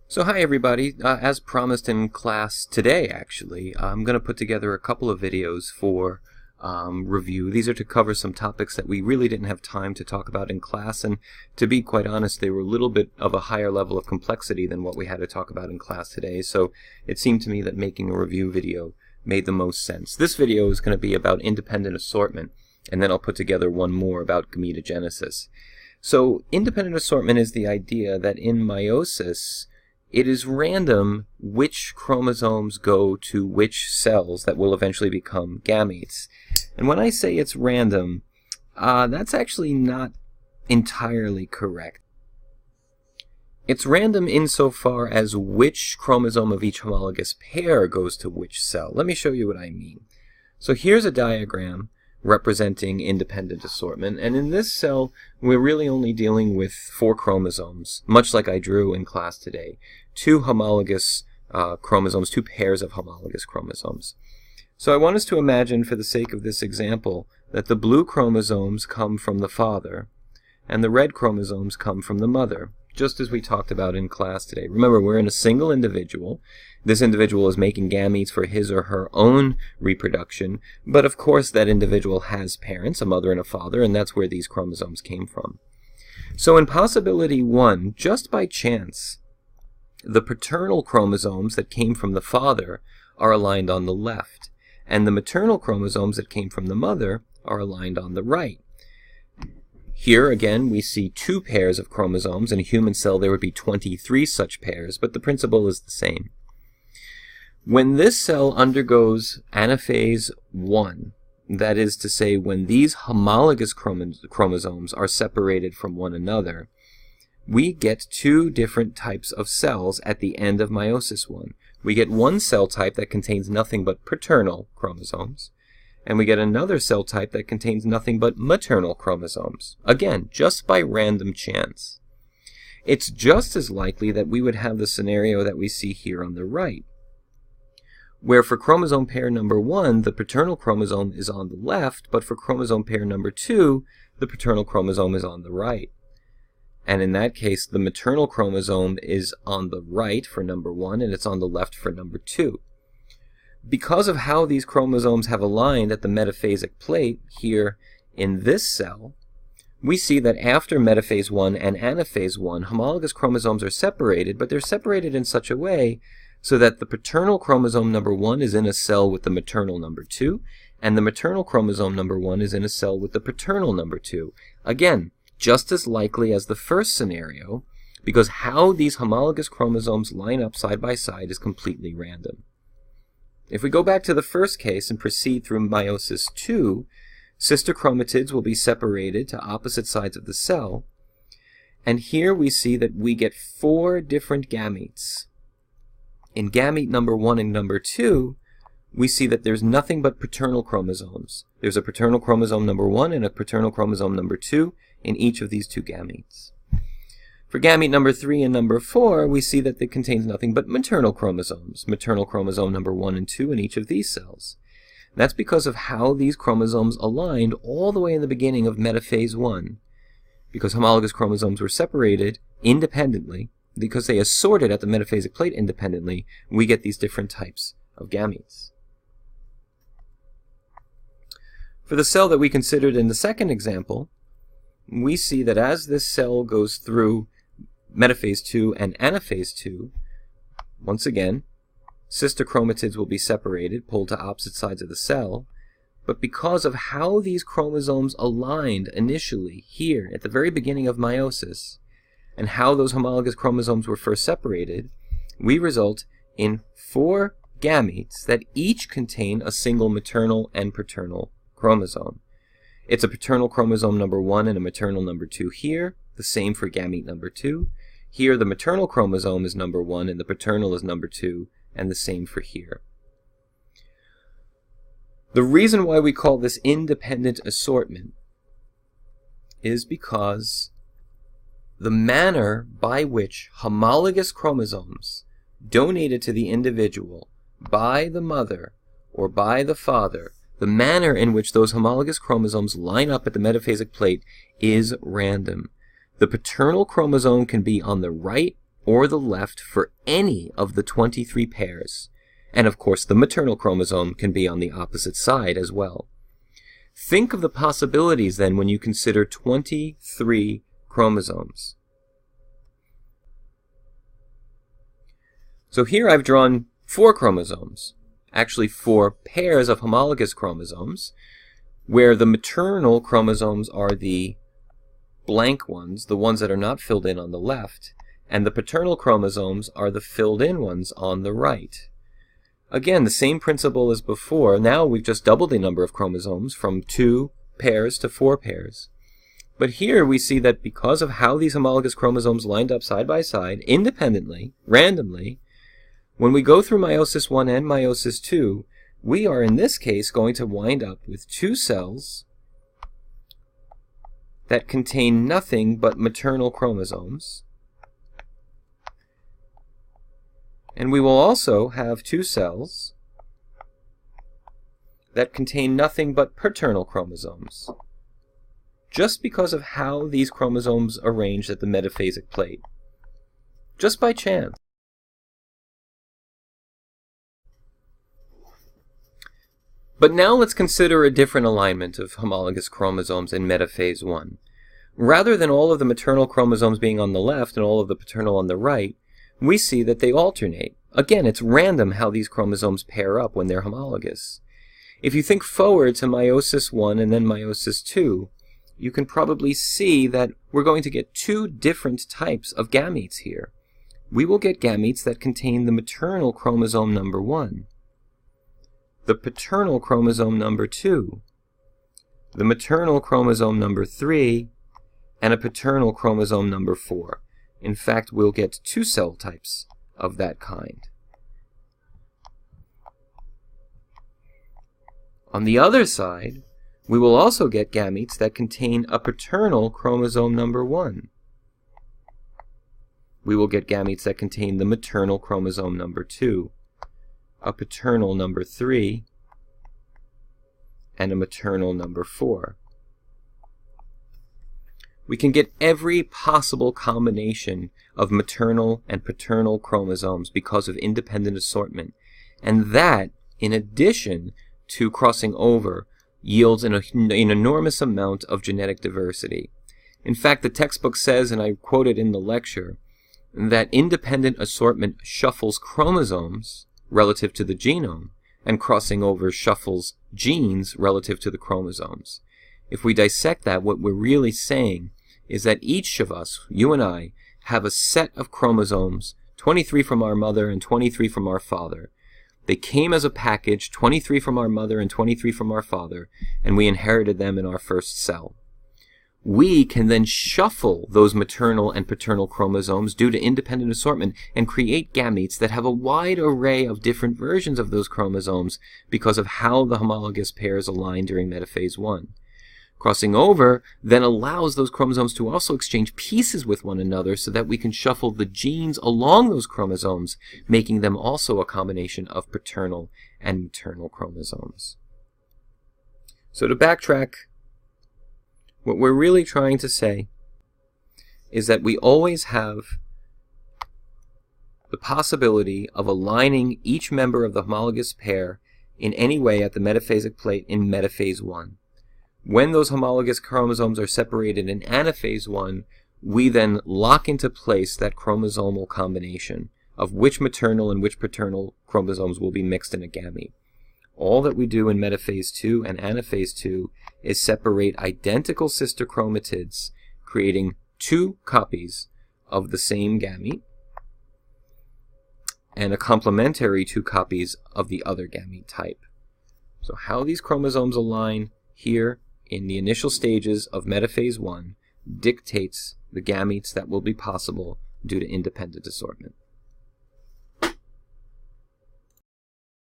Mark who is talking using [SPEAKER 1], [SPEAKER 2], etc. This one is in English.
[SPEAKER 1] So hi everybody, as promised in class today actually, I'm going to put together a couple of videos for review. These are to cover some topics that we really didn't have time to talk about in class, and to be quite honest, they were a little bit of a higher level of complexity than what we had to talk about in class today, so it seemed to me that making a review video made the most sense. This video is going to be about independent assortment, and then I'll put together one more about gametogenesis. So independent assortment is the idea that in meiosis, it is random which chromosomes go to which cells that will eventually become gametes. And when I say it's random, that's actually not entirely correct. It's random insofar as which chromosome of each homologous pair goes to which cell. Let me show you what I mean. So here's a diagram representing independent assortment, and in this cell we're really only dealing with 4 chromosomes, much like I drew in class today. 2 homologous chromosomes, 2 pairs of homologous chromosomes. So I want us to imagine, for the sake of this example, that the blue chromosomes come from the father and the red chromosomes come from the mother, just as we talked about in class today. Remember, we're in a single individual. This individual is making gametes for his or her own reproduction, but of course that individual has parents, a mother and a father, and that's where these chromosomes came from. So in possibility 1, just by chance, the paternal chromosomes that came from the father are aligned on the left, and the maternal chromosomes that came from the mother are aligned on the right. Here, again, we see 2 pairs of chromosomes. In a human cell, there would be 23 such pairs, but the principle is the same. When this cell undergoes anaphase 1, that is to say, when these homologous chromosomes are separated from one another, we get 2 different types of cells at the end of meiosis 1. We get one cell type that contains nothing but paternal chromosomes, and we get another cell type that contains nothing but maternal chromosomes. Again, just by random chance. It's just as likely that we would have the scenario that we see here on the right, where for chromosome pair number 1, the paternal chromosome is on the left, but for chromosome pair number 2, the paternal chromosome is on the right. And in that case, the maternal chromosome is on the right for number 1, and it's on the left for number 2. Because of how these chromosomes have aligned at the metaphasic plate here in this cell, we see that after metaphase 1 and anaphase 1, homologous chromosomes are separated, but they're separated in such a way so that the paternal chromosome number 1 is in a cell with the maternal number 2, and the maternal chromosome number 1 is in a cell with the paternal number 2. Again, just as likely as the first scenario, because how these homologous chromosomes line up side by side is completely random. If we go back to the first case and proceed through meiosis 2, sister chromatids will be separated to opposite sides of the cell, and here we see that we get 4 different gametes. In gamete number 1 and number 2, we see that there's nothing but paternal chromosomes. There's a paternal chromosome number 1 and a paternal chromosome number 2 in each of these 2 gametes. For gamete number 3 and number 4, we see that it contains nothing but maternal chromosomes, maternal chromosome number 1 and 2 in each of these cells. That's because of how these chromosomes aligned all the way in the beginning of metaphase 1. Because homologous chromosomes were separated independently, because they assorted at the metaphasic plate independently, we get these different types of gametes. For the cell that we considered in the second example, we see that as this cell goes through metaphase 2 and anaphase 2, once again, sister chromatids will be separated, pulled to opposite sides of the cell, but because of how these chromosomes aligned initially here at the very beginning of meiosis, and how those homologous chromosomes were first separated, we result in 4 gametes that each contain a single maternal and paternal chromosome. It's a paternal chromosome number 1 and a maternal number 2 here, the same for gamete number 2. Here the maternal chromosome is number 1 and the paternal is number 2, and the same for here. The reason why we call this independent assortment is because the manner by which homologous chromosomes donated to the individual by the mother or by the father, the manner in which those homologous chromosomes line up at the metaphasic plate is random. The paternal chromosome can be on the right or the left for any of the 23 pairs. And of course, the maternal chromosome can be on the opposite side as well. Think of the possibilities then when you consider 23 chromosomes. So here I've drawn 4 chromosomes, actually 4 pairs of homologous chromosomes, where the maternal chromosomes are the blank ones, the ones that are not filled in on the left, and the paternal chromosomes are the filled in ones on the right. Again, the same principle as before. Now we've just doubled the number of chromosomes from 2 pairs to 4 pairs. But here we see that because of how these homologous chromosomes lined up side by side, independently, randomly, when we go through meiosis 1 and meiosis 2, we are in this case going to wind up with 2 cells that contain nothing but maternal chromosomes. And we will also have 2 cells that contain nothing but paternal chromosomes, just because of how these chromosomes arranged at the metaphasic plate, just by chance. But now let's consider a different alignment of homologous chromosomes in metaphase 1. Rather than all of the maternal chromosomes being on the left and all of the paternal on the right, we see that they alternate. Again, it's random how these chromosomes pair up when they're homologous. If you think forward to meiosis 1 and then meiosis 2, you can probably see that we're going to get 2 different types of gametes here. We will get gametes that contain the maternal chromosome number 1, the paternal chromosome number 2, the maternal chromosome number 3, and a paternal chromosome number 4. In fact, we'll get 2 cell types of that kind. On the other side, we will also get gametes that contain a paternal chromosome number 1. We will get gametes that contain the maternal chromosome number 2, a paternal number 3, and a maternal number 4. We can get every possible combination of maternal and paternal chromosomes because of independent assortment, and that, in addition to crossing over, yields an enormous amount of genetic diversity. In fact, the textbook says, and I quote it in the lecture, that independent assortment shuffles chromosomes relative to the genome, and crossing over shuffles genes relative to the chromosomes. If we dissect that, what we're really saying is that each of us, you and I, have a set of chromosomes, 23 from our mother and 23 from our father. They came as a package, 23 from our mother and 23 from our father, and we inherited them in our first cell. We can then shuffle those maternal and paternal chromosomes due to independent assortment and create gametes that have a wide array of different versions of those chromosomes because of how the homologous pairs align during metaphase 1. Crossing over then allows those chromosomes to also exchange pieces with one another so that we can shuffle the genes along those chromosomes, making them also a combination of paternal and maternal chromosomes. So to backtrack, what we're really trying to say is that we always have the possibility of aligning each member of the homologous pair in any way at the metaphasic plate in metaphase 1. When those homologous chromosomes are separated in anaphase 1, we then lock into place that chromosomal combination of which maternal and which paternal chromosomes will be mixed in a gamete. All that we do in metaphase 2 and anaphase 2 is separate identical sister chromatids, creating 2 copies of the same gamete and a complementary 2 copies of the other gamete type. So how these chromosomes align here in the initial stages of metaphase 1 dictates the gametes that will be possible due to independent assortment.